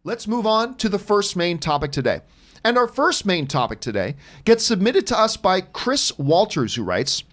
Let's move on to the first main topic today. And our first main topic today gets submitted to us by Chris Walters, who writes,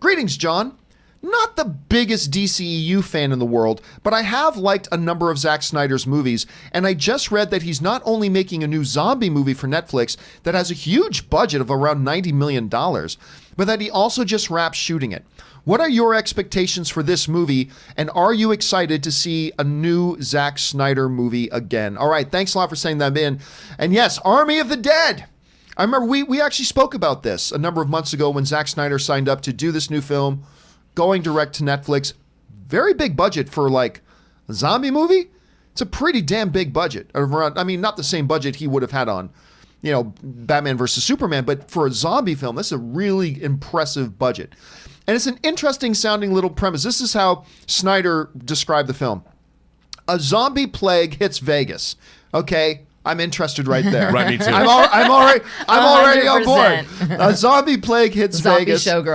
"Greetings, John. Not the biggest DCEU fan in the world, but I have liked a number of Zack Snyder's movies, and I just read that he's not only making a new zombie movie for Netflix that has a huge budget of around $90 million, but that he also just wrapped shooting it. What are your expectations for this movie, and are you excited to see a new Zack Snyder movie again?" All right, thanks a lot for saying that in. And yes, Army of the Dead. I remember we actually spoke about this a number of months ago when Zack Snyder signed up to do this new film, going direct to Netflix. Very big budget for like a zombie movie. It's a pretty damn big budget. I mean, not the same budget he would have had on, Batman versus Superman, but for a zombie film, this is a really impressive budget. And it's an interesting sounding little premise. This is how Snyder described the film. A zombie plague hits Vegas. Okay, I'm interested right there. Right, me too. I'm already on board. A zombie plague hits Vegas. Zombie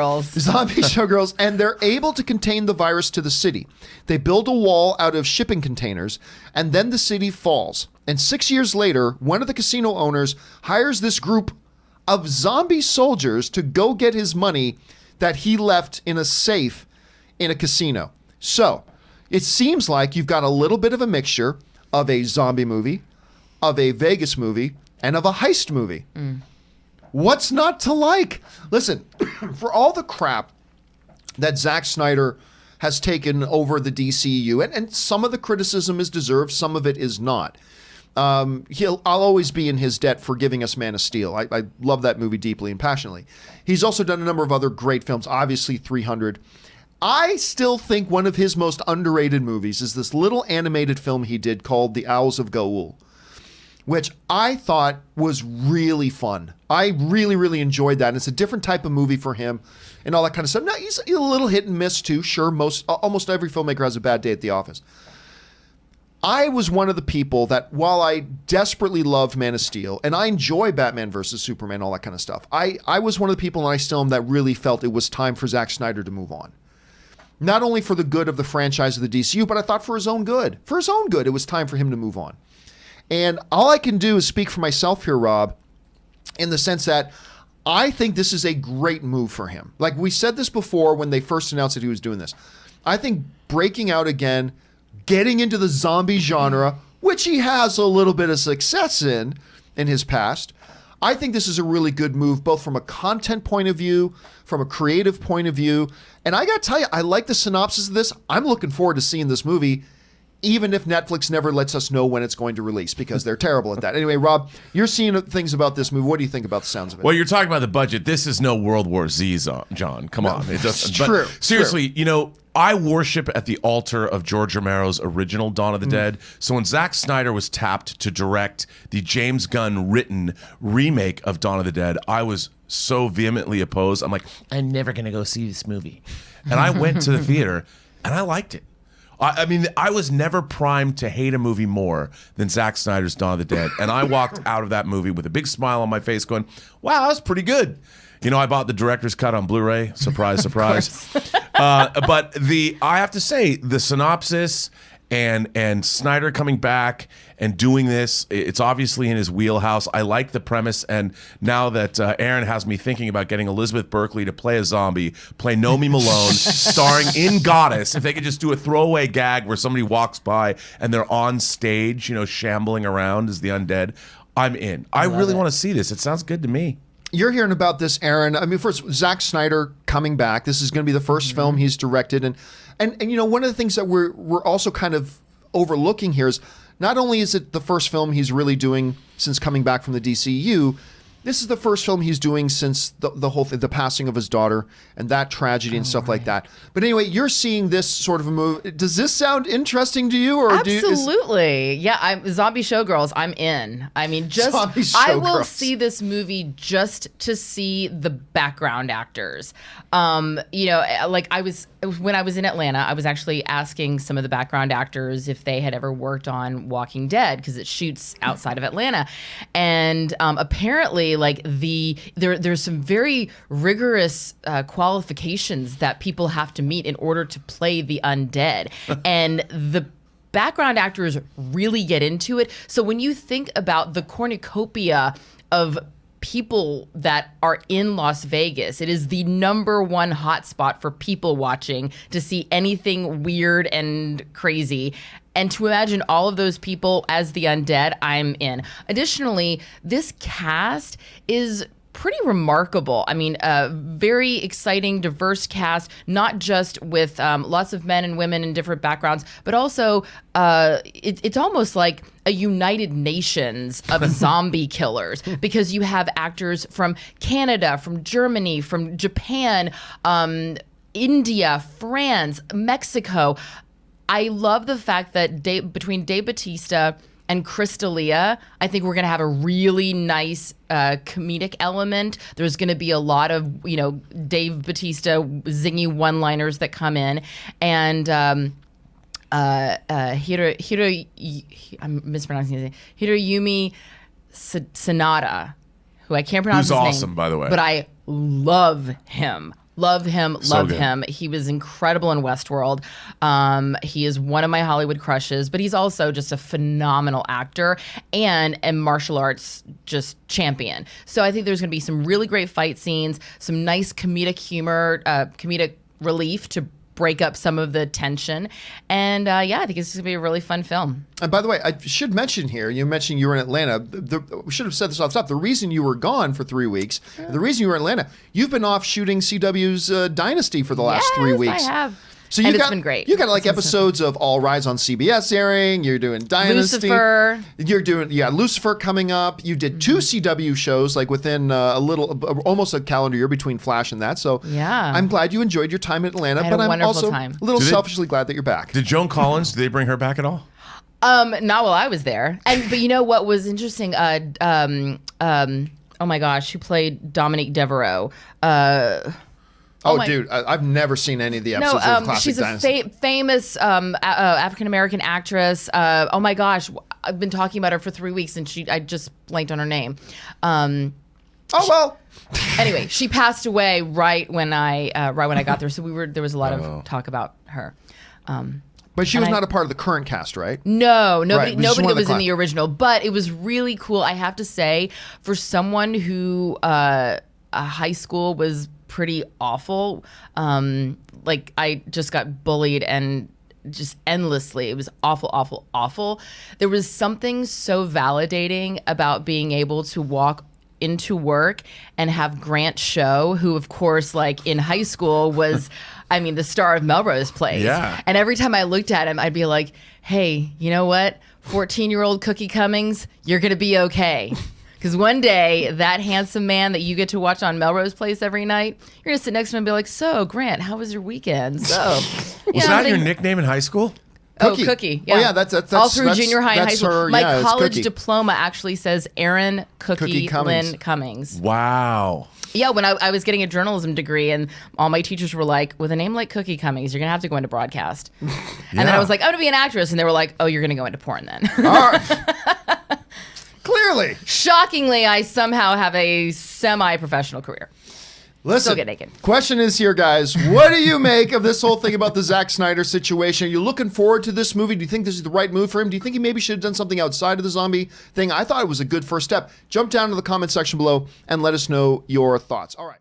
showgirls, and they're able to contain the virus to the city. They build a wall out of shipping containers, and then the city falls. And 6 years later, one of the casino owners hires this group of zombie soldiers to go get his money that he left in a safe in a casino. So it seems like you've got a little bit of a mixture of a zombie movie, of a Vegas movie, and of a heist movie. What's not to like? Listen, for all the crap that Zack Snyder has taken over the DCEU, and some of the criticism is deserved, some of it is not. I'll always be in his debt for giving us Man of Steel. I love that movie deeply and passionately. He's also done a number of other great films, obviously 300. I still think one of his most underrated movies is this little animated film he did called The Owls of Gaul, which I thought was really fun. I really, really enjoyed that. And it's a different type of movie for him and all that kind of stuff. Now, he's a little hit and miss too. Sure, almost every filmmaker has a bad day at the office. I was one of the people that, while I desperately loved Man of Steel, and I enjoy Batman versus Superman, all that kind of stuff, I was one of the people, and I still am, that really felt it was time for Zack Snyder to move on. Not only for the good of the franchise of the DCU, but I thought for his own good. For his own good, it was time for him to move on. And all I can do is speak for myself here, Rob, in the sense that I think this is a great move for him. Like we said this before when they first announced that he was doing this. I think breaking out again, getting into the zombie genre, which he has a little bit of success in his past, I think this is a really good move, both from a content point of view, from a creative point of view. And I got to tell you, I like the synopsis of this. I'm looking forward to seeing this movie, even if Netflix never lets us know when it's going to release, because they're terrible at that. Anyway, Rob, you're seeing things about this movie. What do you think about the sounds of it? Well, you're talking about the budget. This is no World War Z, John. Come on. It doesn't. True. Seriously, I worship at the altar of George Romero's original Dawn of the Dead. So when Zack Snyder was tapped to direct the James Gunn written remake of Dawn of the Dead, I was so vehemently opposed. I'm like, I'm never going to go see this movie. And I went to the theater and I liked it. I mean, I was never primed to hate a movie more than Zack Snyder's Dawn of the Dead. And I walked out of that movie with a big smile on my face going, wow, that was pretty good. I bought the director's cut on Blu-ray. Surprise, surprise. But I have to say, the synopsis and Snyder coming back and doing this, it's obviously in his wheelhouse. I like the premise. And now that Aaron has me thinking about getting Elizabeth Berkley to play a zombie, play Nomi Malone, starring in Goddess, if they could just do a throwaway gag where somebody walks by and they're on stage, shambling around as the undead, I'm in. I really want to see this. It sounds good to me. You're hearing about this, Aaron. I mean, first, Zack Snyder coming back. This is going to be the first film he's directed. And one of the things that we're also kind of overlooking here is not only is it the first film he's really doing since coming back from the DCEU, this is the first film he's doing since the whole thing, the passing of his daughter and that tragedy and stuff like that. But anyway, you're seeing this sort of a move. Does this sound interesting to you? Or Absolutely. Yeah, Zombie Showgirls, I'm in. I mean, I will see this movie just to see the background actors. Like when I was in Atlanta, I was actually asking some of the background actors if they had ever worked on Walking Dead, because it shoots outside of Atlanta. And apparently, like there's some very rigorous qualifications that people have to meet in order to play the undead. And background actors really get into it. So when you think about the cornucopia of people that are in Las Vegas, it is the #1 hotspot for people watching to see anything weird and crazy. And to imagine all of those people as the undead, I'm in. Additionally, this cast is pretty remarkable. I mean, a very exciting, diverse cast, not just with lots of men and women in different backgrounds, but also it's almost like a United Nations of zombie killers, because you have actors from Canada, from Germany, from Japan, India, France, Mexico. I love the fact that between Dave Bautista and Crystalia, I think we're going to have a really nice comedic element. There's going to be a lot of, Dave Bautista zingy one-liners that come in. And I'm mispronouncing his name, Hiroyumi Sanada, who I can't pronounce his name. Who's awesome, by the way. But I love him. Love him. So good. Him. He was incredible in Westworld. He is one of my Hollywood crushes, but he's also just a phenomenal actor and a martial arts just champion. So I think there's going to be some really great fight scenes, some nice comedic humor, comedic relief to break up some of the tension. And I think it's going to be a really fun film. And by the way, I should mention here, you mentioned you were in Atlanta. We should have said this off the top. The reason you were gone for 3 weeks, the reason you were in Atlanta, you've been off shooting CW's Dynasty for the last 3 weeks. I have. So it's been great. You got like episodes of All Rise on CBS airing. You're doing Dynasty. Lucifer. You're doing Lucifer coming up. You did 2 CW shows like within almost a calendar year between Flash and that. So yeah, I'm glad you enjoyed your time in Atlanta. I had a wonderful also time. A little selfishly glad that you're back. Did Joan Collins? Did they bring her back at all? Not while I was there. But you know what was interesting? Oh my gosh, who played Dominique Devereaux? Dude, I've never seen any of the episodes of Classic she's Dynasty. a famous African-American actress. Oh my gosh, I've been talking about her for 3 weeks and I just blanked on her name. Anyway, she passed away right when I got there. So there was a lot of talk about her. But she was not a part of the current cast, right? No, nobody was in the original. But it was really cool, I have to say, for someone who high school was pretty awful. Like I just got bullied and just endlessly. It was awful, awful, awful. There was something so validating about being able to walk into work and have Grant Show, who of course like in high school was the star of Melrose Place. Yeah. And every time I looked at him, I'd be like, hey, you know what? 14-year-old Cookie Cummings, you're going to be okay. Because one day, that handsome man that you get to watch on Melrose Place every night, you're going to sit next to him and be like, so, Grant, how was your weekend? So, was that your nickname in high school? Cookie. Oh, Cookie. Yeah. Oh, yeah, that's all through junior high and high school. Her, My college diploma actually says Aaron Cookie Cummings. Lynn Cummings. Wow. Yeah, when I was getting a journalism degree, and all my teachers were like, with a name like Cookie Cummings, you're going to have to go into broadcast. And then I was like, I'm going to be an actress. And they were like, oh, you're going to go into porn then. All right. Clearly. Shockingly, I somehow have a semi-professional career. Listen, Still get naked. Question is here, guys. What do you make of this whole thing about the Zack Snyder situation? Are you looking forward to this movie? Do you think this is the right move for him? Do you think he maybe should have done something outside of the zombie thing? I thought it was a good first step. Jump down to the comment section below and let us know your thoughts. All right.